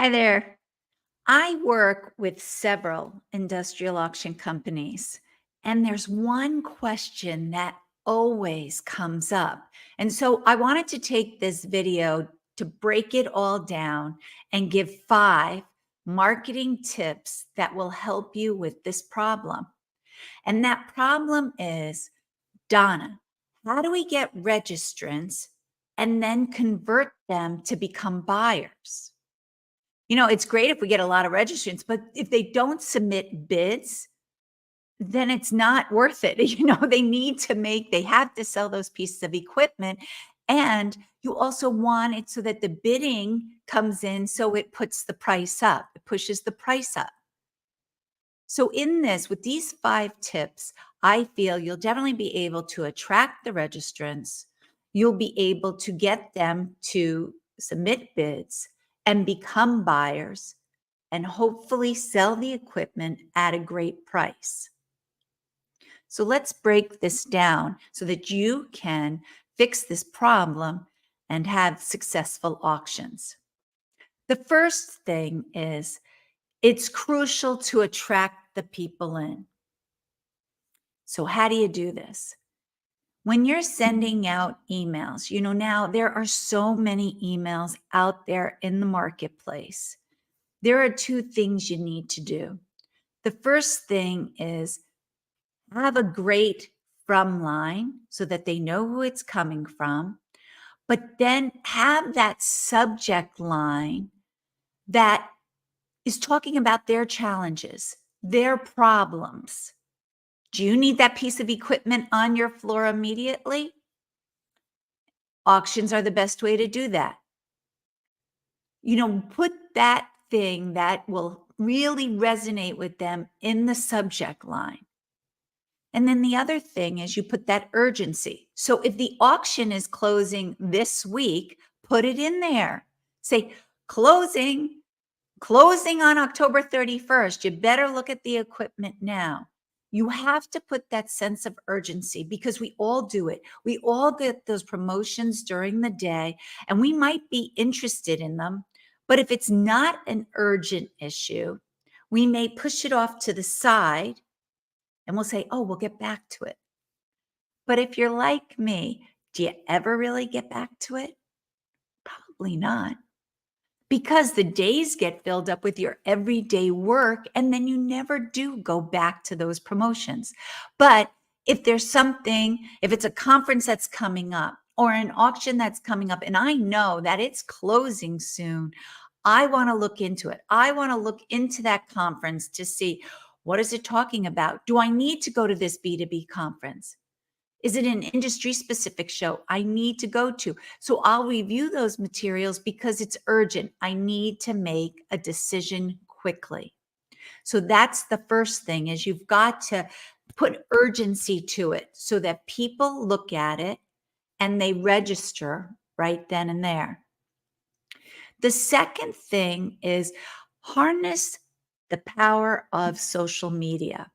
Hi there. I work with several industrial auction companies, and there's one question that always comes up. And so I wanted to take this video to break it all down and give 5 marketing tips that will help you with this problem. And that problem is, Donna, how do we get registrants and then convert them to become buyers? It's great if we get a lot of registrants, but if they don't submit bids, then it's not worth it. They have to sell those pieces of equipment. And you also want it so that the bidding comes in, so it puts the price up, it pushes the price up. So with these 5 tips, I feel you'll definitely be able to attract the registrants. You'll be able to get them to submit bids and become buyers and hopefully sell the equipment at a great price. So let's break this down so that you can fix this problem and have successful auctions. The first thing is, it's crucial to attract the people in. So how do you do this? When you're sending out emails, now there are so many emails out there in the marketplace. There are 2 things you need to do. The first thing is have a great from line so that they know who it's coming from, but then have that subject line that is talking about their challenges, their problems. Do you need that piece of equipment on your floor immediately? Auctions are the best way to do that. Put that thing that will really resonate with them in the subject line. And then the other thing is you put that urgency. So if the auction is closing this week, put it in there. Say, closing on October 31st. You better look at the equipment now. You have to put that sense of urgency because we all do it. We all get those promotions during the day and we might be interested in them. But if it's not an urgent issue, we may push it off to the side and we'll say, oh, we'll get back to it. But if you're like me, do you ever really get back to it? Probably not. Because the days get filled up with your everyday work, and then you never do go back to those promotions. But if it's a conference that's coming up or an auction that's coming up, and I know that it's closing soon, I want to look into it. I want to look into that conference to see, what is it talking about? Do I need to go to this B2B conference? Is it an industry specific show I need to go to? So I'll review those materials because it's urgent. I need to make a decision quickly. So that's the first thing, is you've got to put urgency to it so that people look at it and they register right then and there. The second thing is harness the power of social media.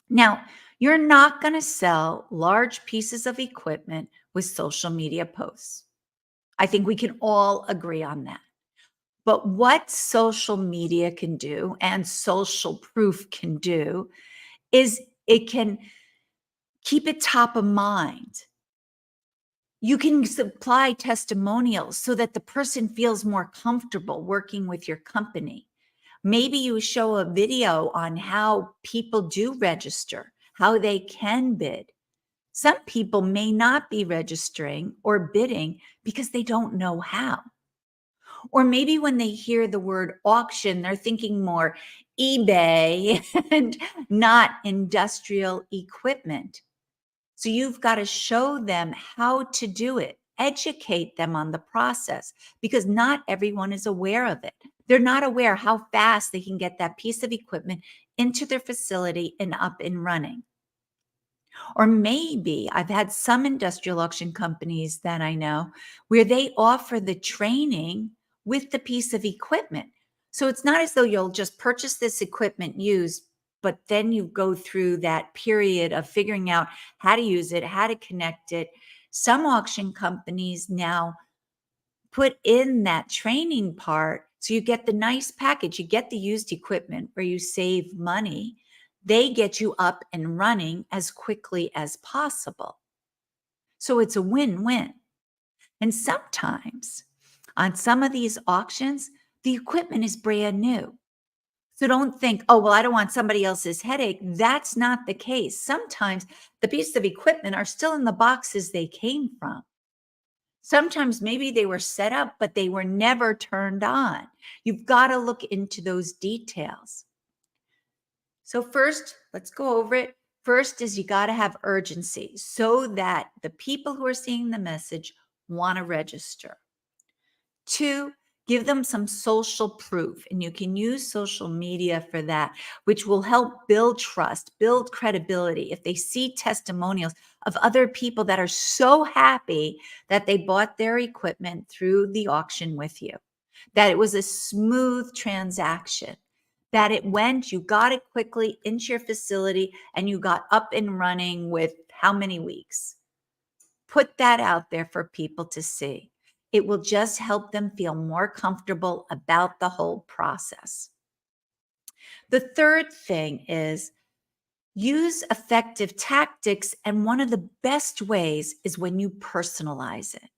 Now, you're not going to sell large pieces of equipment with social media posts. I think we can all agree on that. But what social media can do and social proof can do is it can keep it top of mind. You can supply testimonials so that the person feels more comfortable working with your company. Maybe you show a video on how people do register, how they can bid. Some people may not be registering or bidding because they don't know how. Or maybe when they hear the word auction, they're thinking more eBay and not industrial equipment. So you've got to show them how to do it, educate them on the process, because not everyone is aware of it. They're not aware how fast they can get that piece of equipment into their facility and up and running. Or maybe I've had some industrial auction companies that I know where they offer the training with the piece of equipment. So it's not as though you'll just purchase this equipment used, but then you go through that period of figuring out how to use it, how to connect it. Some auction companies now put in that training part So you get the nice package, you get the used equipment where you save money. They get you up and running as quickly as possible. So it's a win-win. And sometimes on some of these auctions, the equipment is brand new. So don't think, oh, well, I don't want somebody else's headache. That's not the case. Sometimes the pieces of equipment are still in the boxes they came from. Sometimes maybe they were set up, but they were never turned on. You've got to look into those details. So first, let's go over it. First is you got to have urgency so that the people who are seeing the message want to register. 2, give them some social proof, and you can use social media for that, which will help build trust, build credibility. If they see testimonials of other people that are so happy that they bought their equipment through the auction with you, that it was a smooth transaction, that it went, you got it quickly into your facility, and you got up and running with how many weeks? Put that out there for people to see. It will just help them feel more comfortable about the whole process. The third thing is use effective tactics, and one of the best ways is when you personalize it.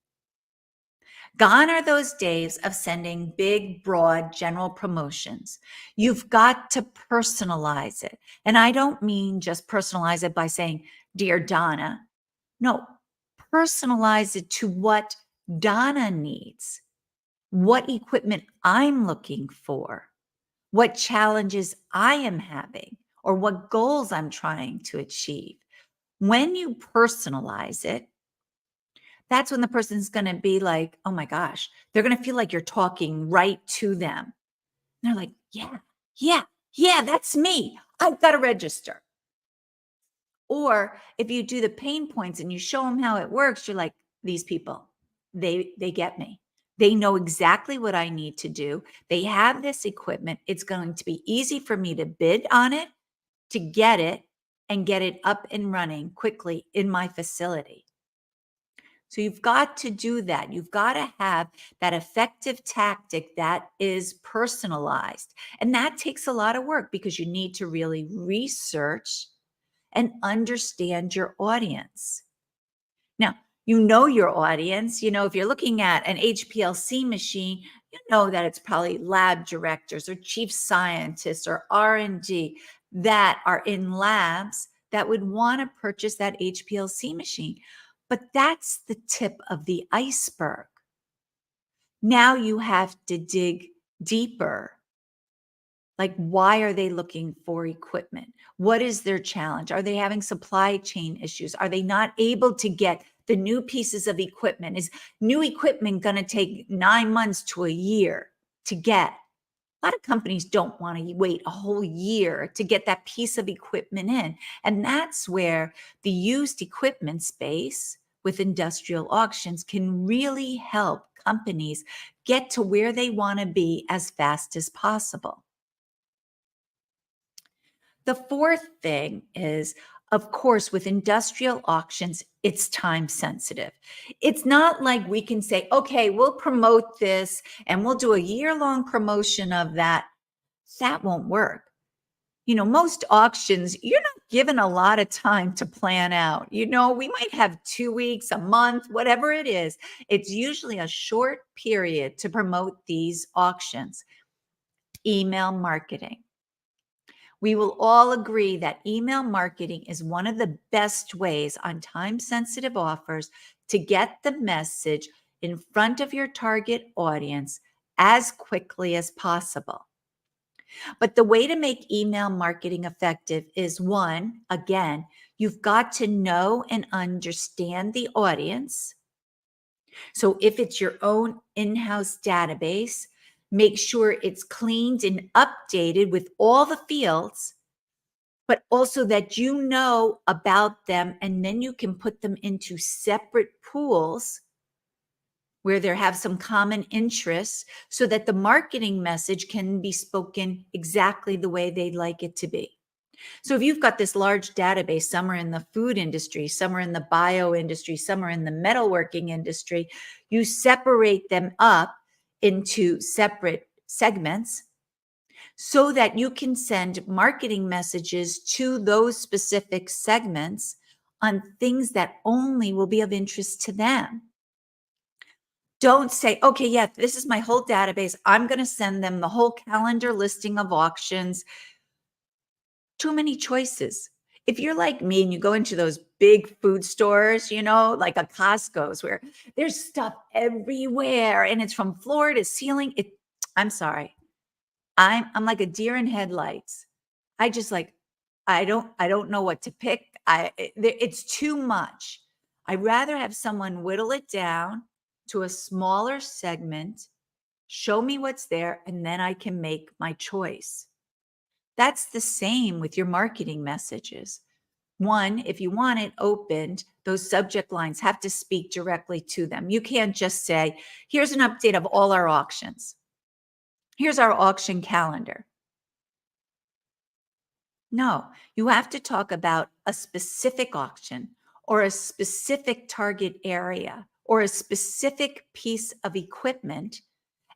Gone are those days of sending big, broad, general promotions. You've got to personalize it. And I don't mean just personalize it by saying, Dear Donna. No, personalize it to what Donna needs, what equipment I'm looking for, what challenges I am having, or what goals I'm trying to achieve. When you personalize it, that's when the person's going to be like, oh my gosh, they're going to feel like you're talking right to them. And they're like, yeah, that's me. I've got to register. Or if you do the pain points and you show them how it works, you're like, these people, they get me. They know exactly what I need to do. They have this equipment. It's going to be easy for me to bid on it, to get it, and get it up and running quickly in my facility. So you've got to do that. You've got to have that effective tactic that is personalized. And that takes a lot of work because you need to really research and understand your audience. Now, you know your audience. If you're looking at an HPLC machine, you know that it's probably lab directors or chief scientists or R&D that are in labs that would want to purchase that HPLC machine. But that's the tip of the iceberg. Now you have to dig deeper. Like, why are they looking for equipment? What is their challenge? Are they having supply chain issues? Are they not able to get the new pieces of equipment? Is new equipment going to take 9 months to a year to get? A lot of companies don't want to wait a whole year to get that piece of equipment in. And that's where the used equipment space with industrial auctions can really help companies get to where they want to be as fast as possible. The fourth thing is, of course, with industrial auctions, it's time sensitive. It's not like we can say, okay, we'll promote this and we'll do a year-long promotion of that. That won't work. Most auctions, you're not given a lot of time to plan out. We might have 2 weeks, a month, whatever it is. It's usually a short period to promote these auctions. Email marketing. We will all agree that email marketing is one of the best ways on time-sensitive offers to get the message in front of your target audience as quickly as possible. But the way to make email marketing effective is, one, again, you've got to know and understand the audience. So if it's your own in-house database, make sure it's cleaned and updated with all the fields, but also that you know about them, and then you can put them into separate pools where they have some common interests so that the marketing message can be spoken exactly the way they'd like it to be. So if you've got this large database, some are in the food industry, some are in the bio industry, some are in the metalworking industry, you separate them up into separate segments so that you can send marketing messages to those specific segments on things that only will be of interest to them. Don't say, okay, yeah, this is my whole database. I'm going to send them the whole calendar listing of auctions. Too many choices. If you're like me and you go into those big food stores, like a Costco's where there's stuff everywhere and it's from floor to ceiling, I'm sorry. I'm like a deer in headlights. I just like I don't know what to pick. It's too much. I'd rather have someone whittle it down to a smaller segment, show me what's there, and then I can make my choice. That's the same with your marketing messages. One, if you want it opened, those subject lines have to speak directly to them. You can't just say, here's an update of all our auctions. Here's our auction calendar. No, you have to talk about a specific auction or a specific target area or a specific piece of equipment.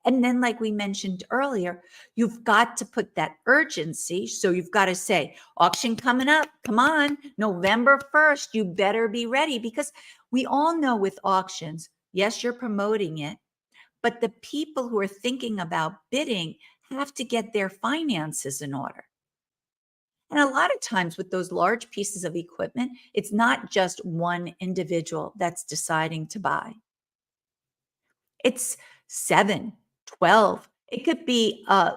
And then, like we mentioned earlier, you've got to put that urgency. So you've got to say, auction coming up. Come on, November 1st, you better be ready, because we all know with auctions, yes, you're promoting it, but the people who are thinking about bidding have to get their finances in order. And a lot of times with those large pieces of equipment, it's not just one individual that's deciding to buy. It's 7, 12. It could be a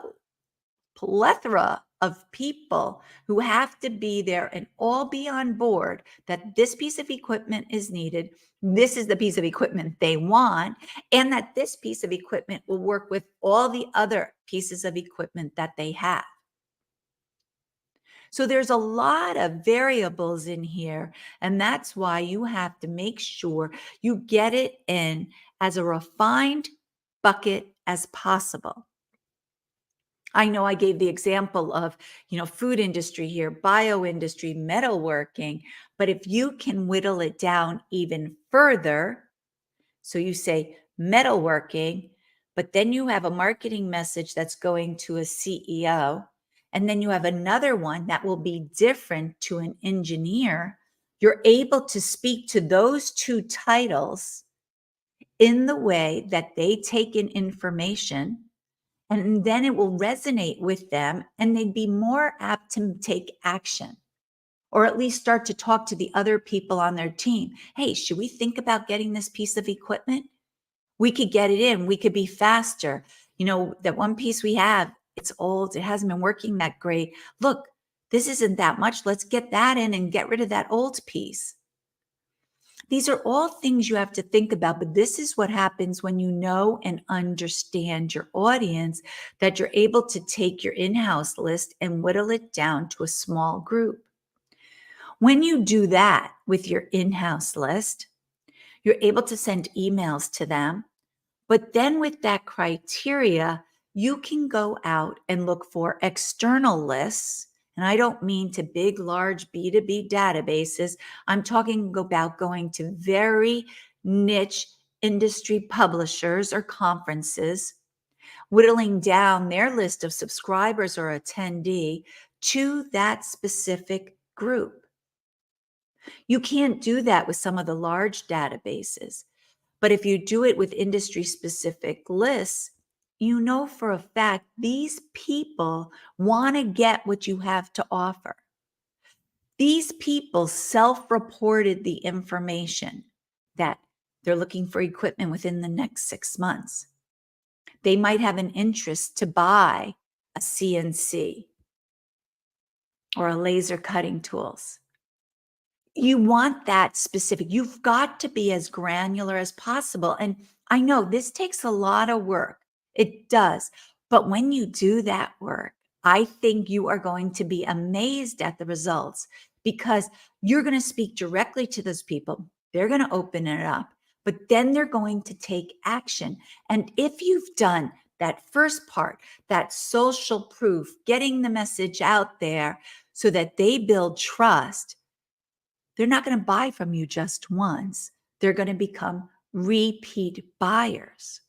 plethora of people who have to be there and all be on board that this piece of equipment is needed. This is the piece of equipment they want, and that this piece of equipment will work with all the other pieces of equipment that they have. So there's a lot of variables in here, and that's why you have to make sure you get it in as a refined bucket as possible. I know I gave the example of, food industry here, bio industry, metalworking, but if you can whittle it down even further, so you say metalworking, but then you have a marketing message that's going to a CEO, and then you have another one that will be different to an engineer. You're able to speak to those two titles in the way that they take in information, and then it will resonate with them and they'd be more apt to take action, or at least start to talk to the other people on their team. Hey, should we think about getting this piece of equipment? We could get it in. We could be faster. That one piece we have, it's old. It hasn't been working that great. Look, this isn't that much. Let's get that in and get rid of that old piece. These are all things you have to think about, but this is what happens when you know and understand your audience, that you're able to take your in-house list and whittle it down to a small group. When you do that with your in-house list, you're able to send emails to them. But then with that criteria, you can go out and look for external lists. And I don't mean to big, large B2B databases. I'm talking about going to very niche industry publishers or conferences, whittling down their list of subscribers or attendee to that specific group. You can't do that with some of the large databases. But if you do it with industry specific lists, you know for a fact these people want to get what you have to offer. These people self-reported the information that they're looking for equipment within the next 6 months. They might have an interest to buy a CNC or a laser cutting tools. You want that specific. You've got to be as granular as possible. And I know this takes a lot of work. It does. But when you do that work, I think you are going to be amazed at the results, because you're going to speak directly to those people. They're going to open it up, but then they're going to take action. And if you've done that first part, that social proof, getting the message out there so that they build trust, they're not going to buy from you just once. They're going to become repeat buyers.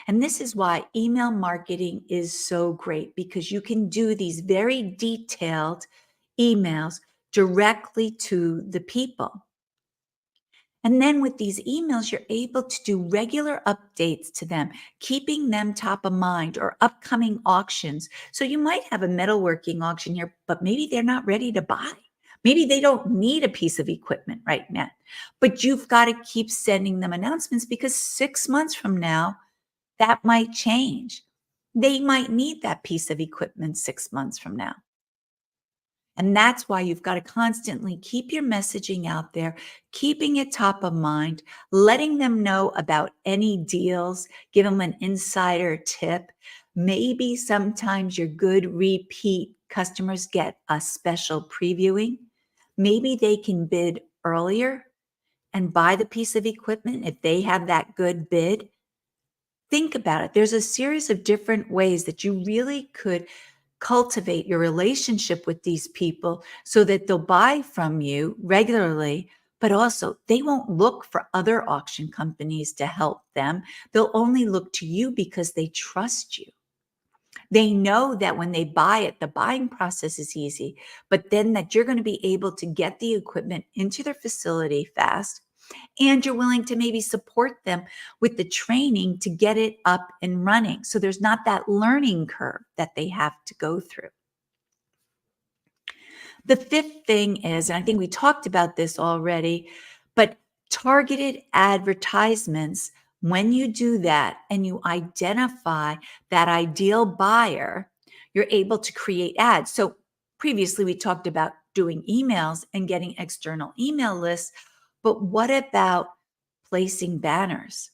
And this is why email marketing is so great because you can do these very detailed emails directly to the people. And then with these emails, you're able to do regular updates to them, keeping them top of mind or upcoming auctions. So you might have a metalworking auction here, but maybe they're not ready to buy. Maybe they don't need a piece of equipment right now, but you've got to keep sending them announcements because 6 months from now, that might change. They might need that piece of equipment 6 months from now. And that's why you've got to constantly keep your messaging out there, keeping it top of mind, letting them know about any deals, give them an insider tip. Maybe sometimes your good repeat customers get a special previewing. Maybe they can bid earlier and buy the piece of equipment if they have that good bid. Think about it. There's a series of different ways that you really could cultivate your relationship with these people so that they'll buy from you regularly, but also they won't look for other auction companies to help them. They'll only look to you because they trust you. They know that when they buy it, the buying process is easy, but then that you're going to be able to get the equipment into their facility fast and you're willing to maybe support them with the training to get it up and running. So there's not that learning curve that they have to go through. The fifth thing is, and I think we talked about this already, but targeted advertisements, when you do that and you identify that ideal buyer, you're able to create ads. So previously we talked about doing emails and getting external email lists, but what about placing banners,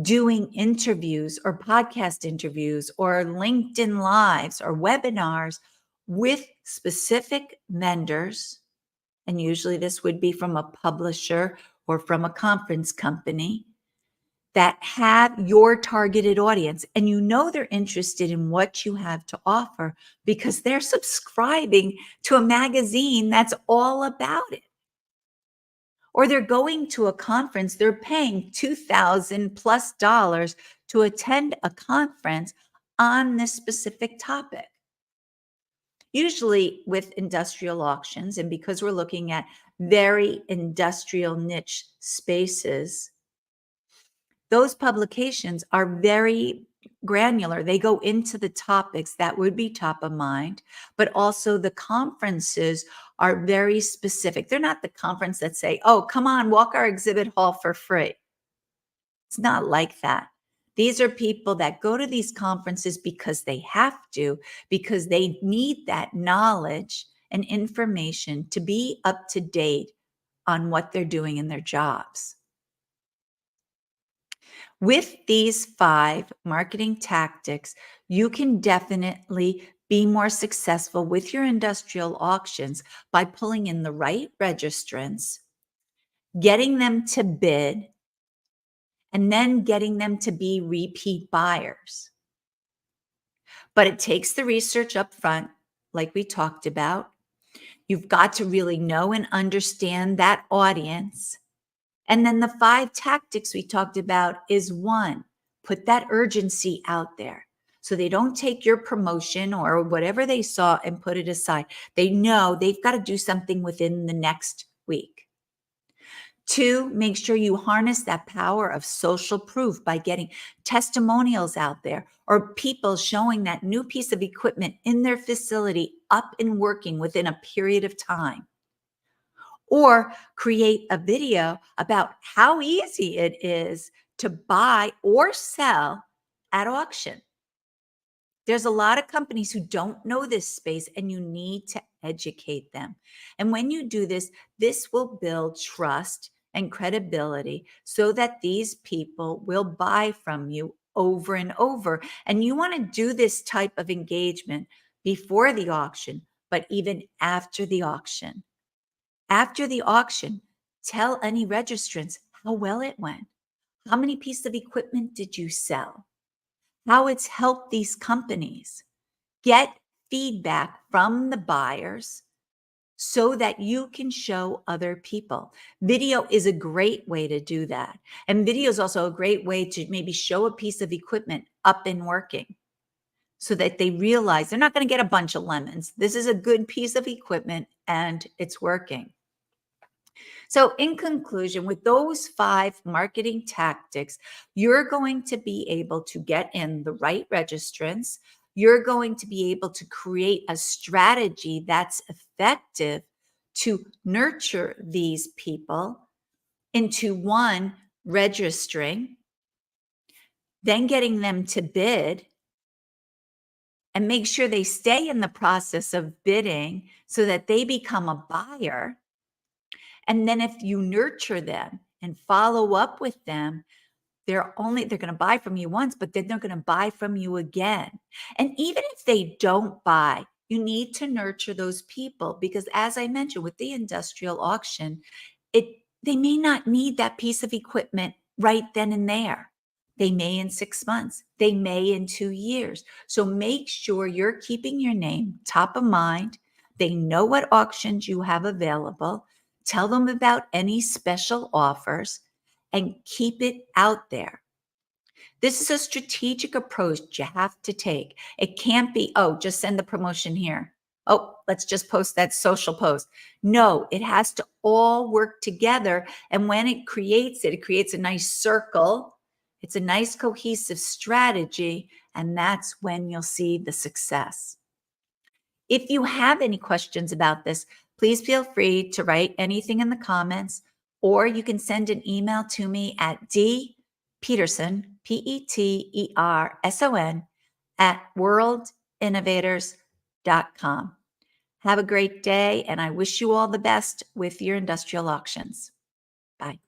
doing interviews or podcast interviews or LinkedIn lives or webinars with specific vendors? And usually this would be from a publisher or from a conference company that have your targeted audience. And you know they're interested in what you have to offer because they're subscribing to a magazine that's all about it. Or they're going to a conference, they're paying $2,000 plus to attend a conference on this specific topic. Usually with industrial auctions, and because we're looking at very industrial niche spaces, those publications are very granular. They go into the topics that would be top of mind, but also the conferences are very specific. They're not the conference that say, oh, come on, walk our exhibit hall for free. It's not like that. These are people that go to these conferences because they have to, because they need that knowledge and information to be up to date on what they're doing in their jobs. With these 5 marketing tactics, you can definitely be more successful with your industrial auctions by pulling in the right registrants, getting them to bid, and then getting them to be repeat buyers. But it takes the research up front, like we talked about. You've got to really know and understand that audience. And then the 5 tactics we talked about is 1, put that urgency out there. So they don't take your promotion or whatever they saw and put it aside. They know they've got to do something within the next week. 2, make sure you harness that power of social proof by getting testimonials out there or people showing that new piece of equipment in their facility up and working within a period of time. Or create a video about how easy it is to buy or sell at auction. There's a lot of companies who don't know this space and you need to educate them. And when you do this, this will build trust and credibility so that these people will buy from you over and over. And you want to do this type of engagement before the auction, but even after the auction. After the auction, tell any registrants how well it went. How many pieces of equipment did you sell? How it's helped these companies. Get feedback from the buyers so that you can show other people. Video is a great way to do that. And video is also a great way to maybe show a piece of equipment up and working so that they realize they're not going to get a bunch of lemons. This is a good piece of equipment and it's working. So, in conclusion, with those 5 marketing tactics, you're going to be able to get in the right registrants. You're going to be able to create a strategy that's effective to nurture these people into one, registering, then getting them to bid, and make sure they stay in the process of bidding so that they become a buyer. And then if you nurture them and follow up with them, they're going to buy from you once, but then they're going to buy from you again. And even if they don't buy, you need to nurture those people because as I mentioned with the industrial auction, they may not need that piece of equipment right then and there. They may in 6 months, they may in 2 years. So make sure you're keeping your name top of mind. They know what auctions you have available. Tell them about any special offers and keep it out there. This is a strategic approach you have to take. It can't be, oh, just send the promotion here. Oh, let's just post that social post. No, it has to all work together. And when it creates a nice circle. It's a nice cohesive strategy. And that's when you'll see the success. If you have any questions about this, please feel free to write anything in the comments, or you can send an email to me at dpeterson, Peterson, at worldinnovators.com. Have a great day, and I wish you all the best with your industrial auctions. Bye.